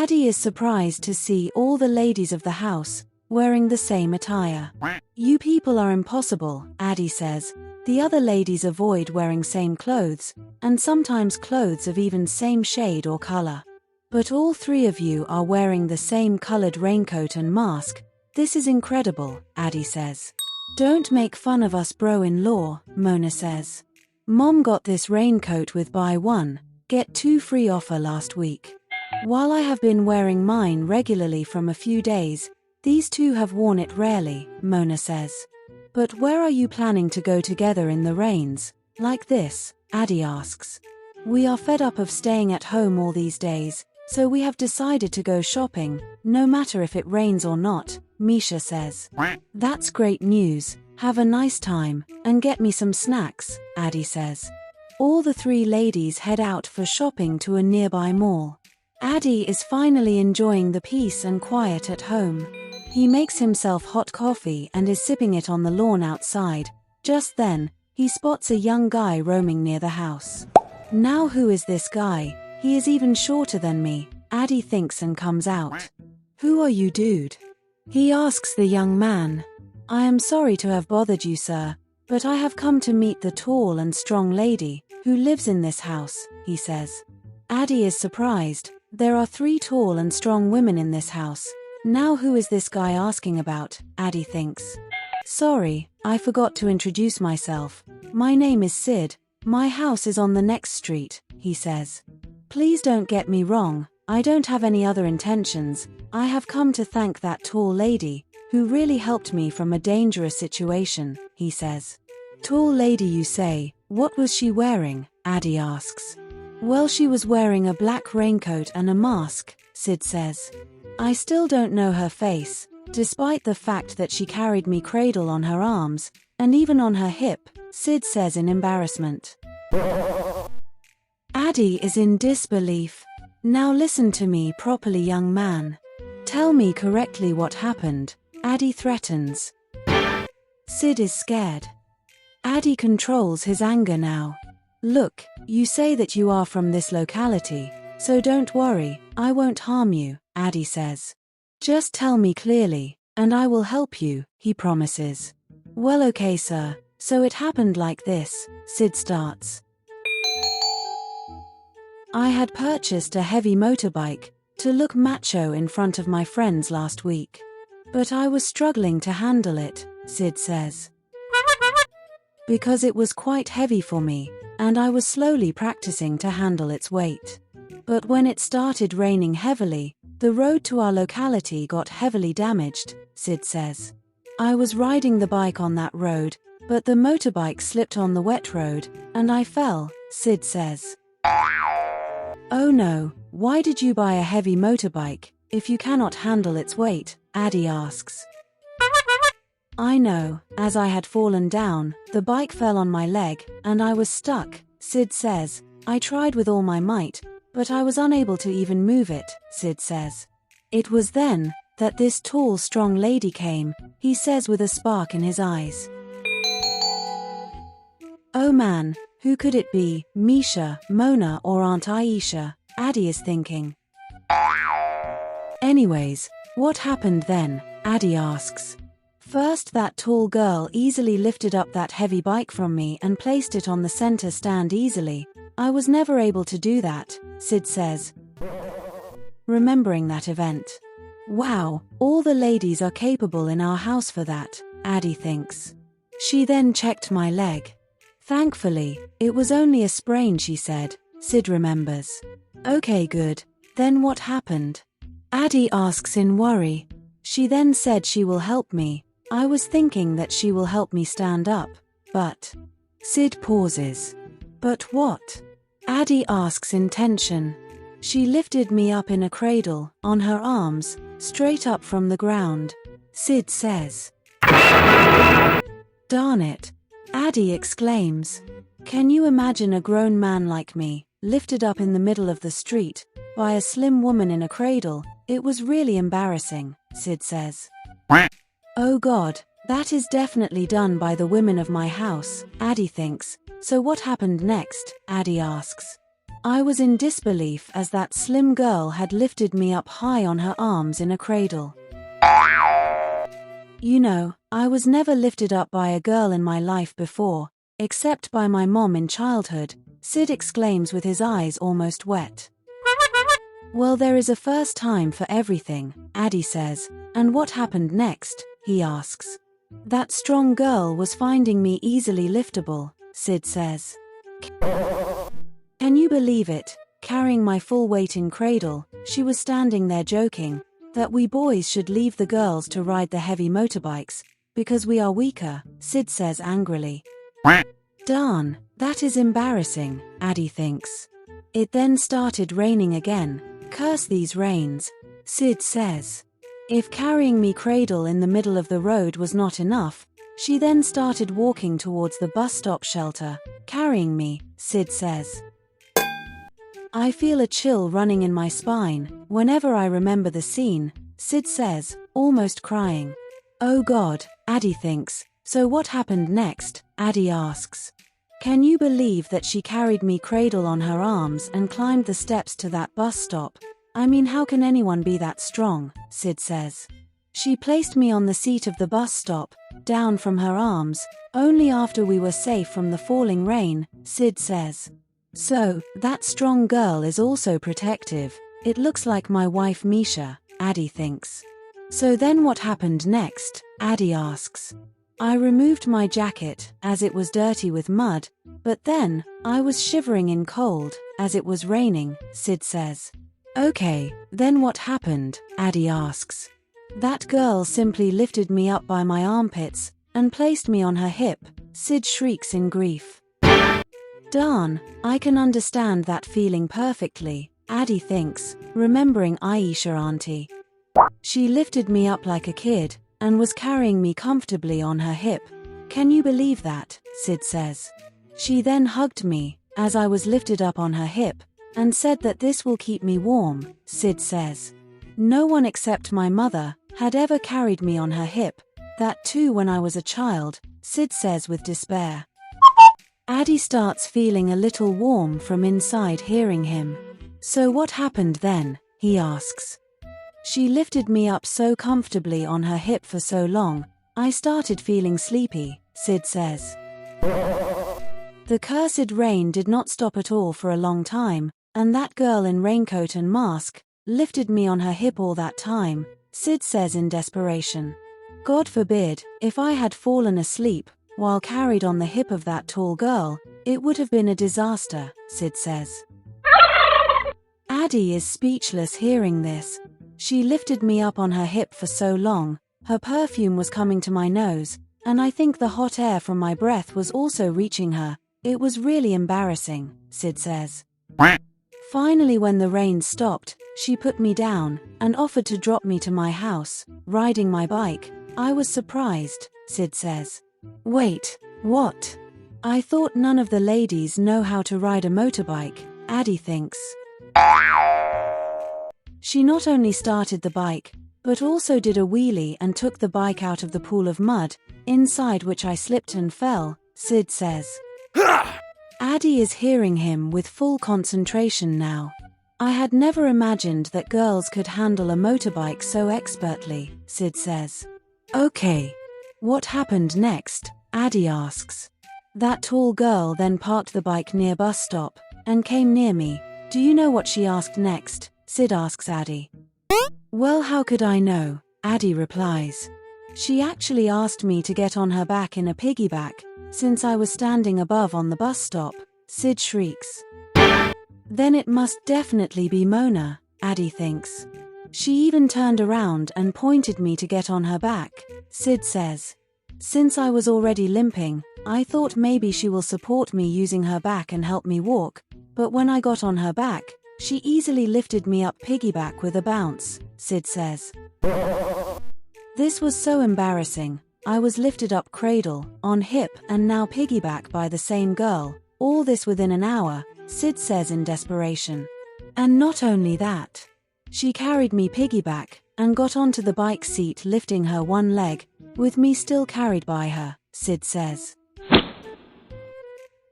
Addie is surprised to see all the ladies of the house wearing the same attire. You people are impossible, Addie says. The other ladies avoid wearing same clothes, and sometimes clothes of even same shade or color. But all three of you are wearing the same colored raincoat and mask. This is incredible, Addie says. Don't make fun of us, bro-in-law, Mona says. Mom got this raincoat with buy one, get two free offer last week. While I have been wearing mine regularly from a few days, these two have worn it rarely, Mona says. But where are you planning to go together in the rains, like this? Addie asks. We are fed up of staying at home all these days, so we have decided to go shopping, no matter if it rains or not, Misha says. That's great news. Have a nice time, and get me some snacks, Addie says. All the three ladies head out for shopping to a nearby mall. Addie is finally enjoying the peace and quiet at home. He makes himself hot coffee and is sipping it on the lawn outside. Just then, he spots a young guy roaming near the house. Now who is this guy? He is even shorter than me, Addie thinks and comes out. Who are you, dude? He asks the young man. I am sorry to have bothered you, sir, but I have come to meet the tall and strong lady who lives in this house, he says. Addie is surprised. There are three tall and strong women in this house. Now who is this guy asking about, Addie thinks. Sorry, I forgot to introduce myself. My name is Sid. My house is on the next street, he says. Please don't get me wrong, I don't have any other intentions. I have come to thank that tall lady, who really helped me from a dangerous situation, he says. Tall lady, you say? What was she wearing? Addie asks. Well, she was wearing a black raincoat and a mask, Sid says. I still don't know her face, despite the fact that she carried me cradle on her arms, and even on her hip, Sid says in embarrassment. Addie is in disbelief. Now listen to me properly, young man. Tell me correctly what happened, Addie threatens. Sid is scared. Addie controls his anger now. Look, you say that you are from this locality, so don't worry, I won't harm you, Addie says. Just tell me clearly, and I will help you, he promises. Well, okay, sir, so it happened like this, Sid starts. I had purchased a heavy motorbike to look macho in front of my friends last week. But I was struggling to handle it, Sid says. Because it was quite heavy for me, and I was slowly practicing to handle its weight. But when it started raining heavily, the road to our locality got heavily damaged, Sid says. I was riding the bike on that road, but the motorbike slipped on the wet road, and I fell, Sid says. Oh no, why did you buy a heavy motorbike, if you cannot handle its weight? Addie asks. I know, as I had fallen down, the bike fell on my leg, and I was stuck, Sid says. I tried with all my might, but I was unable to even move it, Sid says. It was then that this tall, strong lady came, he says with a spark in his eyes. Oh man, who could it be, Misha, Mona or Aunt Aisha? Addie is thinking. Anyways, what happened then? Addie asks. First, that tall girl easily lifted up that heavy bike from me and placed it on the center stand easily. I was never able to do that, Sid says, remembering that event. Wow, all the ladies are capable in our house for that, Addie thinks. She then checked my leg. Thankfully, it was only a sprain, she said, Sid remembers. Okay, good. Then what happened? Addie asks in worry. She then said she will help me. I was thinking that she will help me stand up, but... Sid pauses. But what? Addie asks in tension. She lifted me up in a cradle, on her arms, straight up from the ground. Sid says. Darn it. Addie exclaims. Can you imagine a grown man like me, lifted up in the middle of the street, by a slim woman in a cradle? It was really embarrassing, Sid says. Oh God, that is definitely done by the women of my house, Addie thinks. So what happened next? Addie asks. I was in disbelief as that slim girl had lifted me up high on her arms in a cradle. You know, I was never lifted up by a girl in my life before, except by my mom in childhood, Sid exclaims with his eyes almost wet. Well, there is a first time for everything, Addie says. And what happened next? He asks. That strong girl was finding me easily liftable, Sid says. Can you believe it? Carrying my full weight in cradle, she was standing there joking that we boys should leave the girls to ride the heavy motorbikes because we are weaker, Sid says angrily. Darn, that is embarrassing, Addie thinks. It then started raining again. Curse these rains, Sid says. If carrying me cradle in the middle of the road was not enough, she then started walking towards the bus stop shelter, carrying me, Sid says. I feel a chill running in my spine whenever I remember the scene, Sid says, almost crying. Oh God, Addie thinks. So what happened next? Addie asks. Can you believe that she carried me cradle on her arms and climbed the steps to that bus stop? I mean, how can anyone be that strong? Sid says. She placed me on the seat of the bus stop, down from her arms, only after we were safe from the falling rain, Sid says. So, that strong girl is also protective. It looks like my wife Misha, Addie thinks. So then what happened next? Addie asks. I removed my jacket, as it was dirty with mud, but then, I was shivering in cold, as it was raining, Sid says. Okay, then what happened? Addie asks. That girl simply lifted me up by my armpits, and placed me on her hip, Sid shrieks in grief. Darn, I can understand that feeling perfectly, Addie thinks, remembering Aisha auntie. She lifted me up like a kid, and was carrying me comfortably on her hip. Can you believe that? Sid says. She then hugged me, as I was lifted up on her hip, and said that this will keep me warm, Sid says. No one except my mother had ever carried me on her hip, that too when I was a child, Sid says with despair. Addie starts feeling a little warm from inside hearing him. So what happened then? He asks. She lifted me up so comfortably on her hip for so long, I started feeling sleepy, Sid says. The cursed rain did not stop at all for a long time, and that girl in raincoat and mask lifted me on her hip all that time, Sid says in desperation. God forbid, if I had fallen asleep while carried on the hip of that tall girl, it would have been a disaster, Sid says. Addie is speechless hearing this. She lifted me up on her hip for so long, her perfume was coming to my nose, and I think the hot air from my breath was also reaching her. It was really embarrassing, Sid says. Finally, when the rain stopped, she put me down and offered to drop me to my house, riding my bike. I was surprised, Sid says. Wait, what? I thought none of the ladies know how to ride a motorbike, Addie thinks. She not only started the bike, but also did a wheelie and took the bike out of the pool of mud, inside which I slipped and fell, Sid says. Addie is hearing him with full concentration now. I had never imagined that girls could handle a motorbike so expertly, Sid says. Okay. What happened next? Addie asks. That tall girl then parked the bike near bus stop, and came near me. Do you know what she asked next? Sid asks Addie. Well, how could I know? Addie replies. She actually asked me to get on her back in a piggyback, since I was standing above on the bus stop, Sid shrieks. Then it must definitely be Mona, Addie thinks. She even turned around and pointed me to get on her back, Sid says. Since I was already limping, I thought maybe she will support me using her back and help me walk, but when I got on her back, she easily lifted me up piggyback with a bounce, Sid says. This was so embarrassing. I was lifted up cradle, on hip and now piggyback by the same girl, all this within an hour, Sid says in desperation. And not only that. She carried me piggyback, and got onto the bike seat lifting her one leg, with me still carried by her, Sid says.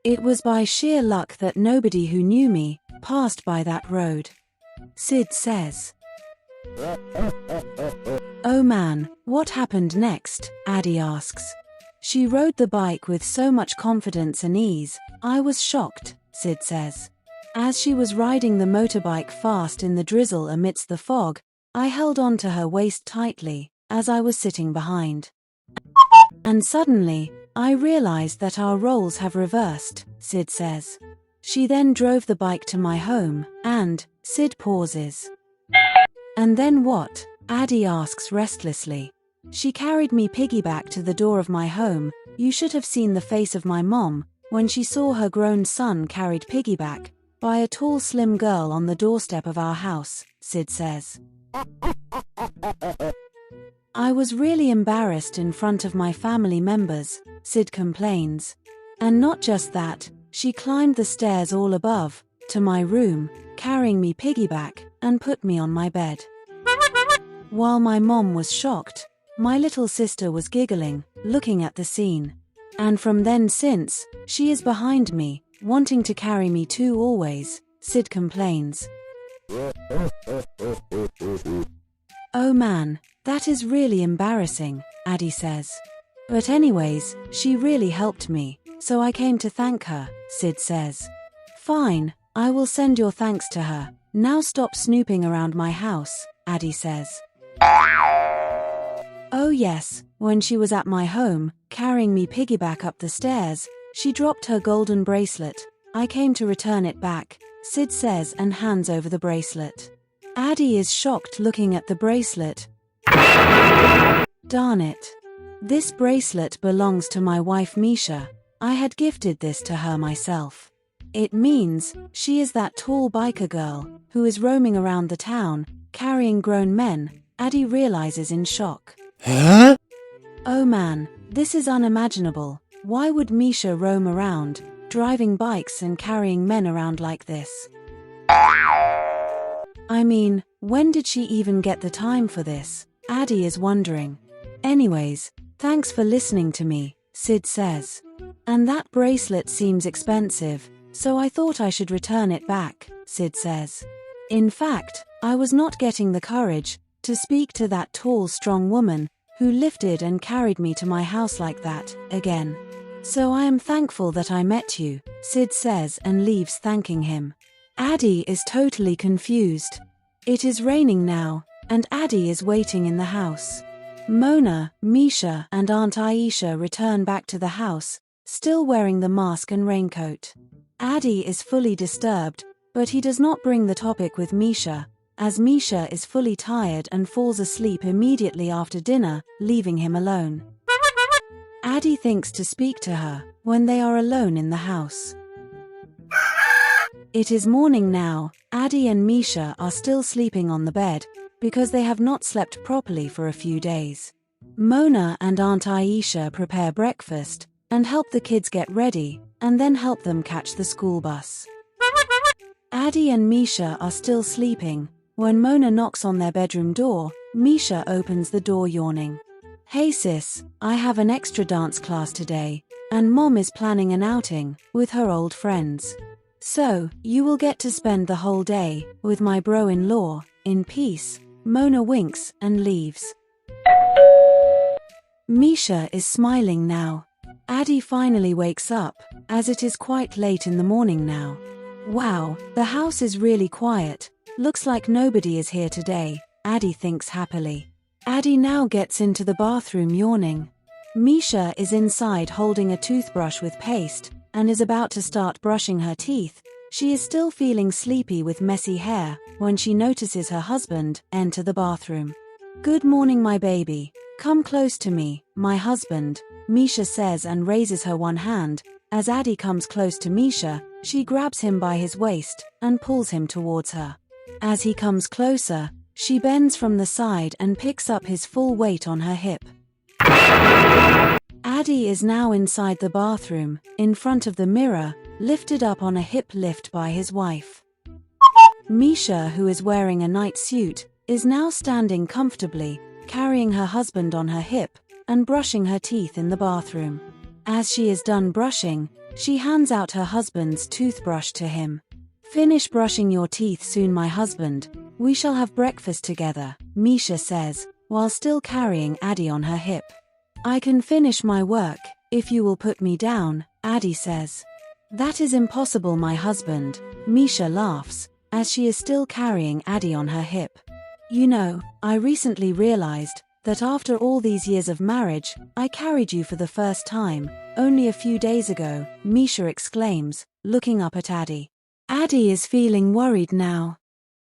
It was by sheer luck that nobody who knew me passed by that road. Sid says. Oh man, what happened next? Addie asks. She rode the bike with so much confidence and ease, I was shocked, Sid says. As she was riding the motorbike fast in the drizzle amidst the fog, I held on to her waist tightly, as I was sitting behind. And suddenly, I realized that our roles have reversed, Sid says. She then drove the bike to my home, and, Sid pauses. And then what? Addie asks restlessly. She carried me piggyback to the door of my home. You should have seen the face of my mom when she saw her grown son carried piggyback by a tall slim girl on the doorstep of our house, Sid says. I was really embarrassed in front of my family members, Sid complains. And not just that, she climbed the stairs all above, to my room, carrying me piggyback, and put me on my bed. While my mom was shocked, my little sister was giggling, looking at the scene. And from then since, she is behind me, wanting to carry me too always, Sid complains. Oh man, that is really embarrassing, Addie says. But anyways, she really helped me, so I came to thank her, Sid says. Fine, I will send your thanks to her. Now stop snooping around my house, Addie says. Oh yes, when she was at my home, carrying me piggyback up the stairs, she dropped her golden bracelet. I came to return it back, Sid says and hands over the bracelet. Addie is shocked looking at the bracelet. Darn it. This bracelet belongs to my wife Misha. I had gifted this to her myself. It means she is that tall biker girl who is roaming around the town, carrying grown men, Addie realizes in shock. Huh? Oh man, this is unimaginable. Why would Misha roam around, driving bikes and carrying men around like this? I mean, when did she even get the time for this? Addie is wondering. Anyways, thanks for listening to me, Sid says. And that bracelet seems expensive, so I thought I should return it back, Sid says. In fact, I was not getting the courage to speak to that tall, strong woman who lifted and carried me to my house like that, again. So I am thankful that I met you, Sid says and leaves thanking him. Addie is totally confused. It is raining now, and Addie is waiting in the house. Mona, Misha and Aunt Aisha return back to the house, still wearing the mask and raincoat. Addie is fully disturbed, but he does not bring the topic with Misha, as Misha is fully tired and falls asleep immediately after dinner, leaving him alone. Addie thinks to speak to her when they are alone in the house. It is morning now. Addie and Misha are still sleeping on the bed because they have not slept properly for a few days. Mona and Aunt Aisha prepare breakfast and help the kids get ready and then help them catch the school bus. Addie and Misha are still sleeping. When Mona knocks on their bedroom door, Misha opens the door yawning. Hey sis, I have an extra dance class today, and Mom is planning an outing with her old friends. So, you will get to spend the whole day with my bro-in-law, in peace. Mona winks and leaves. Misha is smiling now. Addie finally wakes up, as it is quite late in the morning now. Wow, the house is really quiet. Looks like nobody is here today, Addie thinks happily. Addie now gets into the bathroom yawning. Misha is inside holding a toothbrush with paste and is about to start brushing her teeth. She is still feeling sleepy with messy hair when she notices her husband enter the bathroom. Good morning, my baby. Come close to me, my husband, Misha says and raises her one hand. As Addie comes close to Misha, she grabs him by his waist and pulls him towards her. As he comes closer, she bends from the side and picks up his full weight on her hip. Addie is now inside the bathroom, in front of the mirror, lifted up on a hip lift by his wife. Misha, who is wearing a night suit, is now standing comfortably, carrying her husband on her hip, and brushing her teeth in the bathroom. As she is done brushing, she hands out her husband's toothbrush to him. Finish brushing your teeth soon, my husband. We shall have breakfast together, Misha says, while still carrying Addie on her hip. I can finish my work, if you will put me down, Addie says. That is impossible, my husband, Misha laughs, as she is still carrying Addie on her hip. You know, I recently realized that after all these years of marriage, I carried you for the first time, only a few days ago, Misha exclaims, looking up at Addie. Addie is feeling worried now.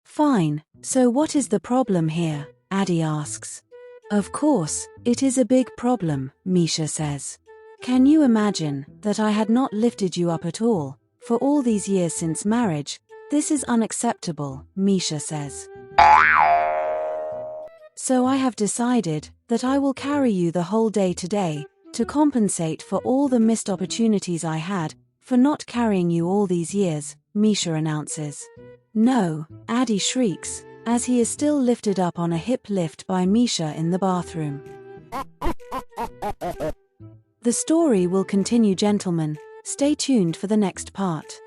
Fine, so what is the problem here? Addie asks. Of course, it is a big problem, Misha says. Can you imagine that I had not lifted you up at all, for all these years since marriage? This is unacceptable, Misha says. So I have decided that I will carry you the whole day today, to compensate for all the missed opportunities I had for not carrying you all these years, Misha announces. No, Addie shrieks, as he is still lifted up on a hip lift by Misha in the bathroom. The story will continue, gentlemen. Stay tuned for the next part.